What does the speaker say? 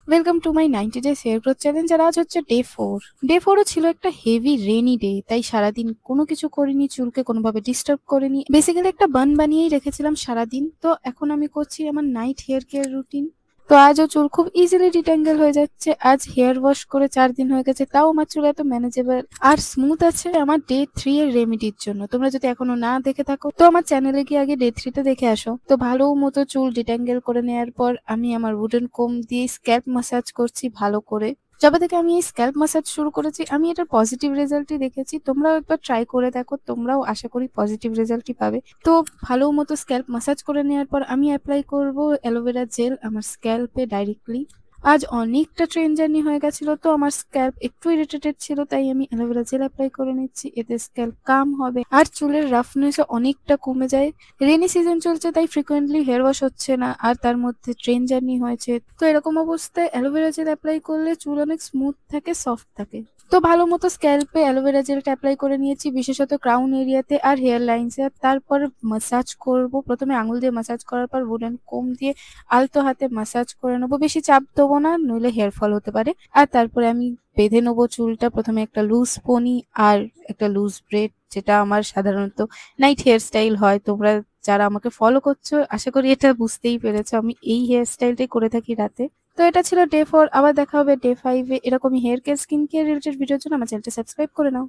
Welcome to my 90 days hair growth challenge. আর আজ হচ্ছে ডে 4 ছিল একটা হেভি রেনি ডে, তাই সারাদিন কোনো কিছু করিনি, চুলকে কোনোভাবে ডিস্টার্ব করিনি। বেসিক্যালি একটা বান বানিয়েই রেখেছিলাম সারাদিন। তো এখন আমি করছি আমার নাইট হেয়ার কেয়ার রুটিন। তো আজও চুল খুব ইজিলি ডিট্যাঙ্গেল হয়ে যাচ্ছে। আজ হেয়ার ওয়াশ করে 4 দিন হয়ে গেছে, তাও আমার চুল এত ম্যানেজেবল আর স্মুথ আছে। আমার ডে 3 এর রেমেডির জন্য তোমরা যদি এখনো না দেখে থাকো তো আমার চ্যানেলে গিয়ে আগে ডে 3টা দেখে আসো। তো ভালো মতো চুল ডিট্যাঙ্গেল করে নেওয়ার পর আমি আমার উডেন কোম দিয়ে স্ক্যাল্প ম্যাসাজ করছি ভালো করে। যবে থেকে আমি এই স্ক্যাল্প ম্যাসাজ শুরু করেছি আমি এটার পজিটিভ রেজাল্টই দেখেছি। তোমরাও একবার ট্রাই করে দেখো, তোমরাও আশা করি পজিটিভ রেজাল্টই পাবে। তো ভালো মতো স্ক্যাল্প ম্যাসাজ করে নেওয়ার পর আমি অ্যাপ্লাই করব অ্যালোভেরা জেল আমার স্ক্যাল্পে ডাইরেক্টলি। আজ অনেকটা ট্রেন জার্নি হয়ে গেছিল, তো আমার স্ক্যাল্প একটু ইরিটেটেড ছিল, তাই আমি অ্যালোভেরা জেল অ্যাপ্লাই করে নিচ্ছি। এতে স্ক্যাল্প কাম হবে আর চুলের রাফনেসও অনেকটা কমে যায়। রেনি সিজন চলছে তাই ফ্রিকোয়েন্টলি হেয়ার ওয়াশ হচ্ছে না, আর তার মধ্যে ট্রেন জার্নি হয়েছে। তো এরকম অবস্থায় অ্যালোভেরা জেল অ্যাপ্লাই করলে চুল অনেক স্মুথ থাকে, সফট থাকে। তো ভালো মতো স্ক্যাল্পে অ্যালোভেরা জেলটা অ্যাপ্লাই করে নিয়েছি, বিশেষত ক্রাউন এরিয়াতে আর হেয়ার লাইন্সে। আর তারপর মাসাজ করব। প্রথমে আঙুল দিয়ে মাসাজ করার পর উডেন কোম দিয়ে আলতো হাতে মাসাজ করে নেবো। বেশি চাপ দেবো না, নইলে হেয়ার ফল হতে পারে। আর তারপরে আমি বেঁধে নেবো চুলটা। প্রথমে একটা লুজ পনি আর একটা লুজ ব্রেড, যেটা আমার সাধারণত নাইট হেয়ার স্টাইল হয়। তোমরা যারা আমাকে ফলো করছো আশা করি এটা বুঝতেই পেরেছো, আমি এই হেয়ার স্টাইলটাই করে থাকি রাতে। তো এটা ছিল ডে 4। আবার দেখা হবে ডে 5-এ। এরকমই hair care, skin care related ভিডিওর জন্য আমার চ্যানেলটা সাবস্ক্রাইব করে নাও।